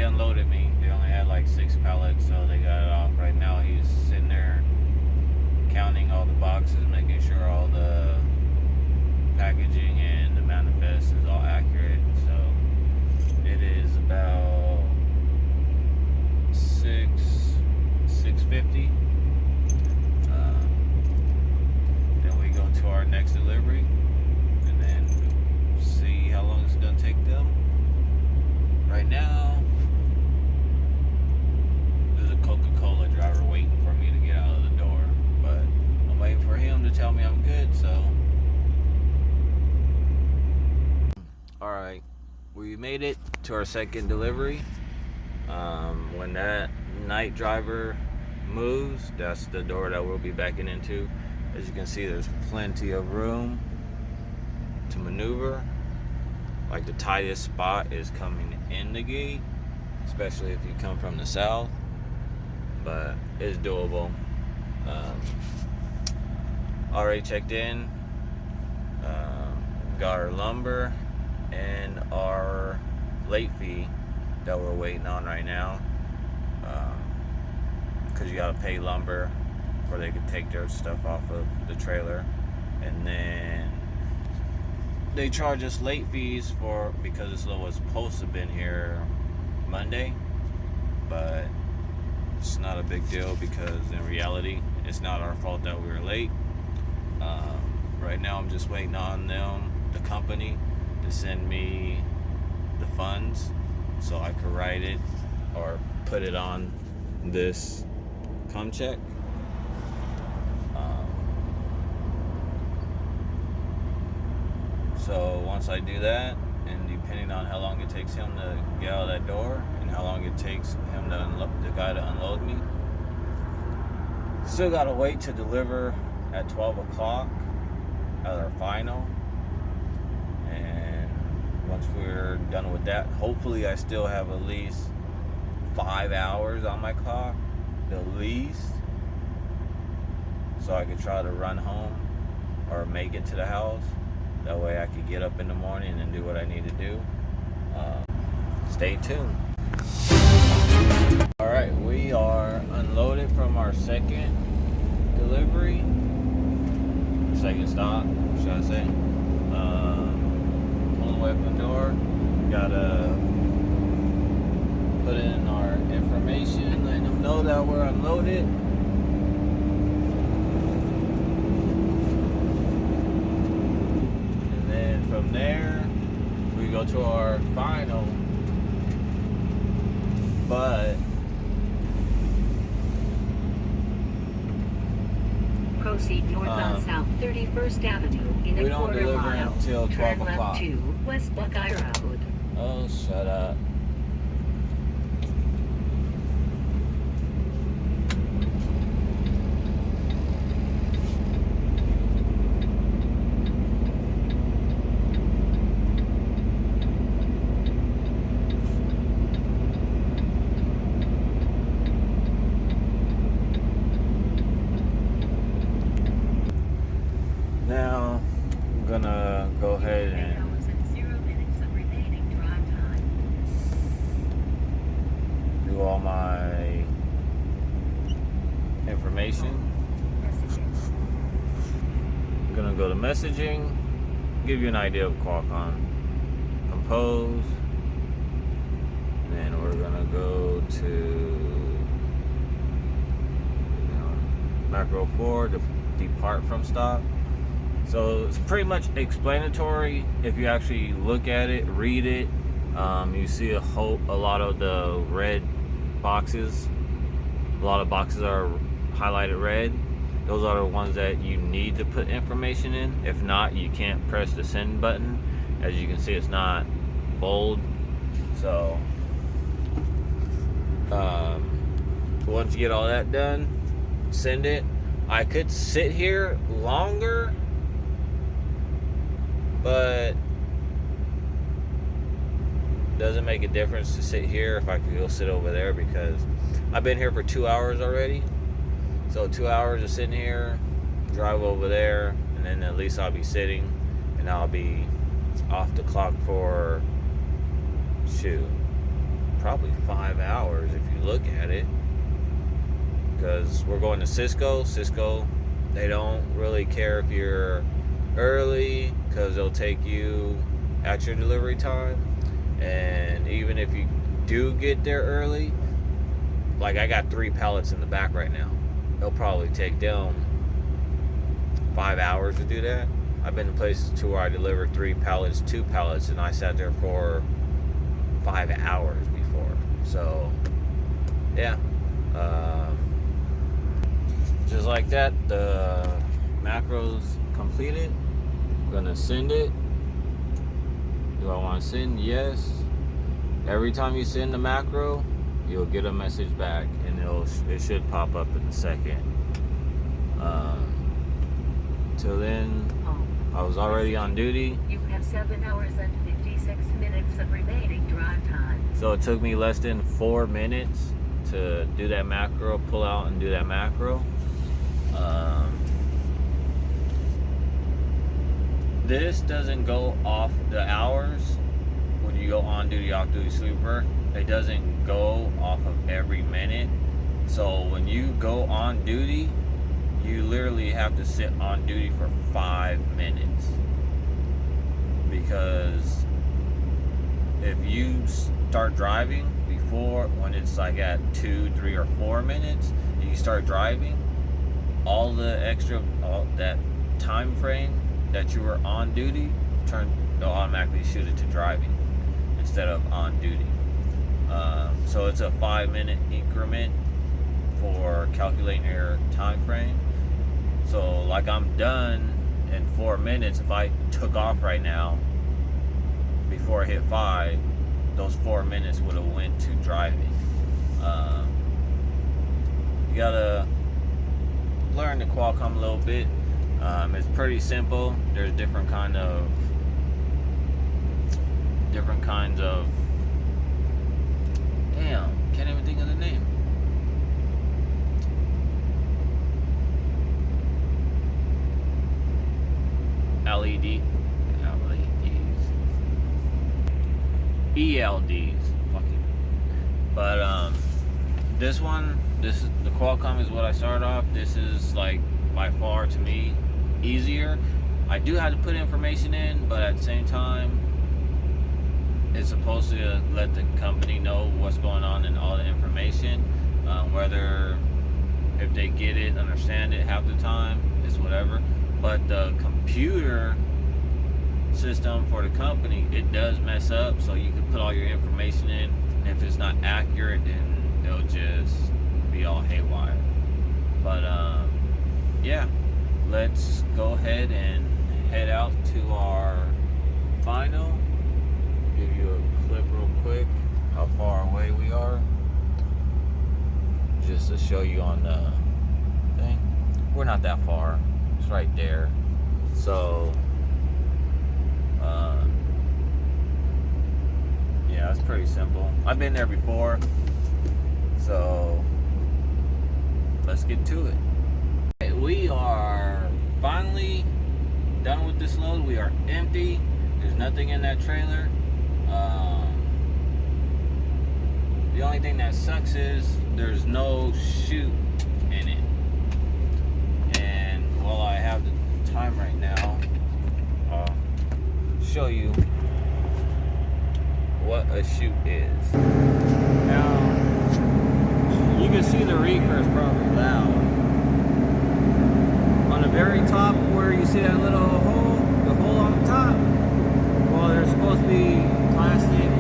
unloaded me. They only had like 6 pallets, so they got it off. Right now he's sitting there counting all the boxes, making sure all the packaging and the manifest is all accurate. So it is about 6:50. Then we go to our next delivery, and then see how long it's gonna take them. Right now, there's a Coca-Cola driver waiting for me to get out of the door, but I'm waiting for him to tell me I'm good. So, all right, we made it to our second delivery. When that night driver moves, that's the door that we'll be backing into. As you can see, there's plenty of room to maneuver. Like, the tightest spot is coming in the gate, especially if you come from the south, but it's doable. Already checked in, got our lumber and our late fee that we're waiting on right now, because you gotta pay lumber before they can take their stuff off of the trailer, and then they charge us late fees because this load was supposed to have been here Monday, but it's not a big deal because in reality it's not our fault that we were late. Right now I'm just waiting on them, the company, to send me the funds so I could write it or put it on this com check. So once I do that, and depending on how long it takes him to get out of that door and how long it takes him to the guy to unload me, still gotta wait to deliver at 12 o'clock at our final. And once we're done with that, hopefully I still have at least 5 hours on my clock, at least, so I could try to run home or make it to the house. That way I could get up in the morning and do what I need to do. Stay tuned. Alright, we are unloaded from our second delivery. Second stop, should I say. Pulling away from the door. Gotta put in our information, letting them know that we're unloaded. From there, we go to our final, but proceed north on South 31st Avenue in we a don't quarter deliver mile. until 12 Turn o'clock. left to West Buckeye Road. Oh, shut up. Now, I'm gonna go ahead and do all my information. I'm gonna go to messaging, give you an idea of Qualcomm, compose, and then we're gonna go to macro 4 to depart from stop. So it's pretty much explanatory. If you actually look at it, read it, you see a lot of the red boxes. A lot of boxes are highlighted red. Those are the ones that you need to put information in. If not, you can't press the send button. As you can see, it's not bold. So once you get all that done, send it. I could sit here longer, but doesn't make a difference to sit here if I could go sit over there, because I've been here for 2 hours already. So 2 hours of sitting here, drive over there, and then at least I'll be sitting, and I'll be off the clock for probably 5 hours if you look at it. Because we're going to Cisco. Cisco, they don't really care if you're early, because they'll take you at your delivery time. And even if you do get there early, like I got 3 pallets in the back right now, it'll probably take them 5 hours to do that. I've been to places to where I delivered 3 pallets, 2 pallets, and I sat there for 5 hours before. So yeah, just like that, the macro's completed. I'm gonna send it. Do I want to send? Yes. Every time you send the macro, you'll get a message back, and it should pop up in a second. Till then, I was already on duty. You have 7 hours and 56 minutes of remaining drive time. So it took me less than 4 minutes to do that macro, pull out and do that macro. This doesn't go off the hours when you go on duty, off duty, sleeper. It doesn't go off of every minute. So when you go on duty, you literally have to sit on duty for 5 minutes. Because if you start driving before, when it's like at 2, 3, or 4 minutes, and you start driving, all that time frame that you were on duty, they'll automatically shoot it to driving instead of on duty. So it's a 5-minute increment for calculating your time frame. So like I'm done in 4 minutes. If I took off right now before I hit 5, those 4 minutes would have went to driving. You gotta learn the Qualcomm a little bit. It's pretty simple. There's different kinds of can't even think of the name. LEDs, ELDs, fucking. But this is the Qualcomm is what I started off. This is like by far to me easier. I do have to put information in, but at the same time, it's supposed to let the company know what's going on and all the information. Whether if they get it, understand it half the time, it's whatever. But the computer system for the company, it does mess up, so you can put all your information in, and if it's not accurate, then it'll just be all haywire. But yeah, let's go ahead and head out to our final. Give you a clip real quick how far away we are, just to show you on the thing. We're not that far. It's right there. So yeah, it's pretty simple. I've been there before, so let's get to it. Okay, we are finally done with this load. We are empty. There's nothing in that trailer. The only thing that sucks is there's no chute in it. And while I have the time right now, I'll show you what a chute is. Now, you can see the reefer is probably loud. On the very top where you see that little hole, the hole on the top, well, there's supposed to be plastic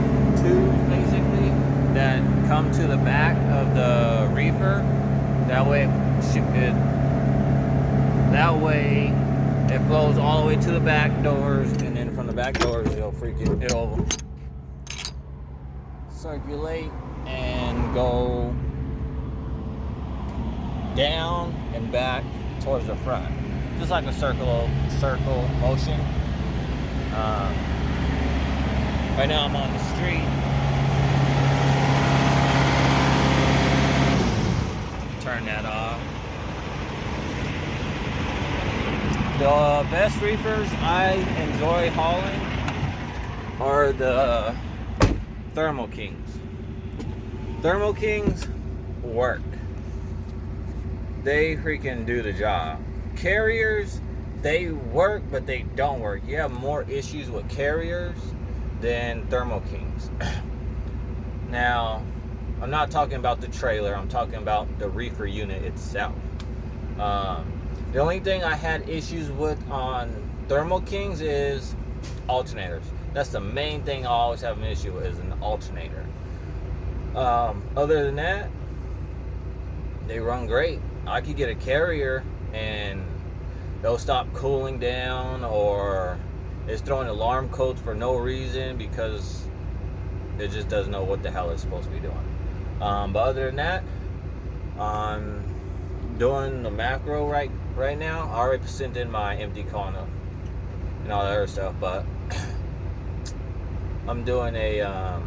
tubes basically that come to the back of the reefer. That way it flows all the way to the back doors, and then from the back doors it'll circulate and go down and back towards the front, just like a circle motion. Right now I'm on the street. Turn that off. The best reefers I enjoy hauling are the Thermo Kings. Thermo Kings work. They freaking do the job. Carriers, they work, but they don't work. You have more issues with carriers than Thermo Kings. Now, I'm not talking about the trailer. I'm talking about the reefer unit itself. The only thing I had issues with on Thermo Kings is alternators. That's the main thing I always have an issue with, is an alternator. Other than that, they run great. I could get a carrier and they'll stop cooling down, or it's throwing alarm codes for no reason because it just doesn't know what the hell it's supposed to be doing. But other than that, I'm doing the macro right now. I already sent in my empty column and all that other stuff, but I'm doing a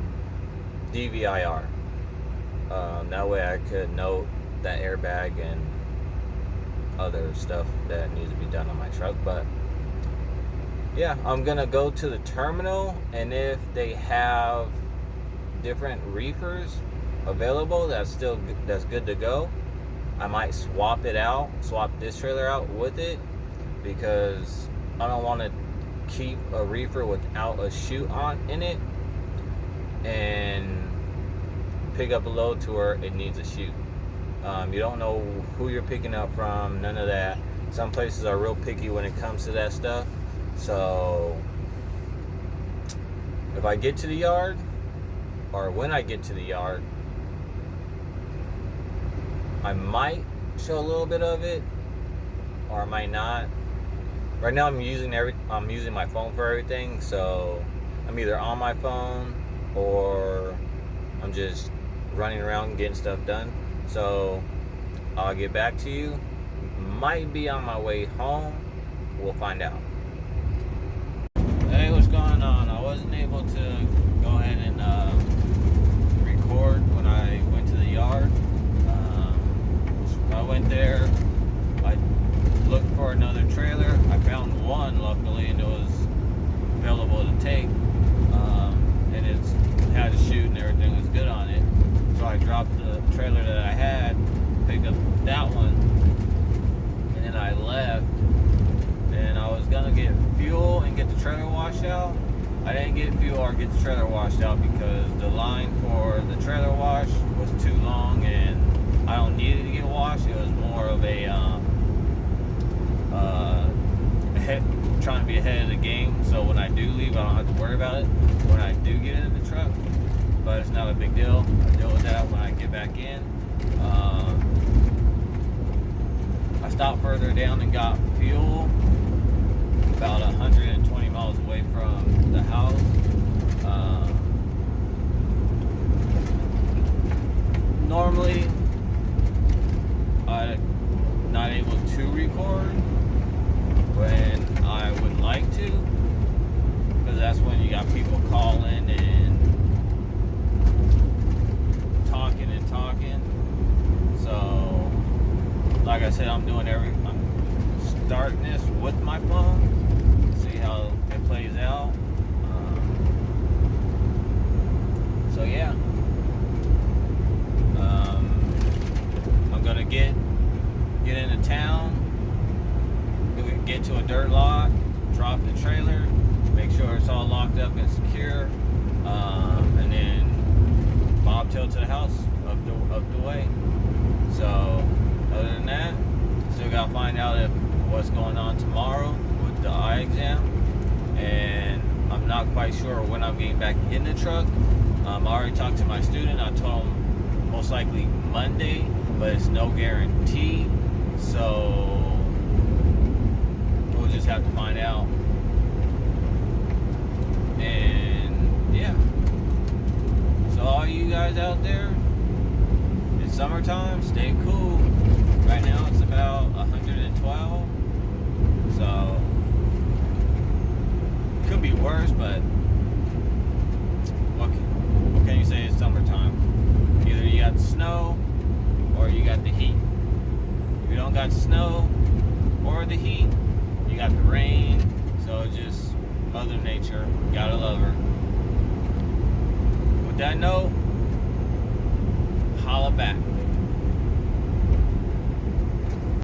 DVIR. That way I could note that airbag and other stuff that needs to be done on my truck. But yeah, I'm gonna go to the terminal, and if they have different reefers available that's good to go, I might swap this trailer out with it, because I don't want to keep a reefer without a chute in it and pick up a load to where it needs a chute. You don't know who you're picking up from, none of that. Some places are real picky when it comes to that stuff. So if I get to the yard, or when I get to the yard, I might show a little bit of it, or I might not. Right now I'm using my phone for everything, so I'm either on my phone or I'm just running around getting stuff done. So I'll get back to you. Might be on my way home. We'll find out. Hey, what's going on? I wasn't able to go ahead and record when I went to the yard. I went there. I looked for another trailer. I found one, luckily, and it was available to take. And it's had a chute and everything was good on it. So I dropped the trailer that I had, picked up that one, and then I left. And I was gonna get fuel and get the trailer washed out. I didn't get fuel or get the trailer washed out because the line for the trailer wash was too long, and I don't need it to get washed. It was more of a trying to be ahead of the game, so when I do leave, I don't have to worry about it when I do get into the truck. But it's not a big deal. I deal with that when I get back in. I stopped further down and got fuel, about 120 miles away from the house. Normally, I'm not able to record when I would like to, because that's when you got people calling and talking. So, like I said, I'm starting this with my phone, see how it plays out. So yeah, I'm gonna get into town, get to a dirt lot, drop the trailer, make sure it's all locked up and secure, and then bobtail to the house up the way. So other than that, still gotta find out what's going on tomorrow with the eye exam, and I'm not quite sure when I'm getting back in the truck. I already talked to my student. I told him most likely Monday, but it's no guarantee, so we'll just have to find out. And yeah, so all you guys out there, it's summertime, stay cool. Right now it's about 112, so could be worse, but what can you say? It's summertime. Either you got snow or you got the heat. If you don't got snow or the heat, you got the rain. So it's just Mother Nature. Gotta love her. With that note, back.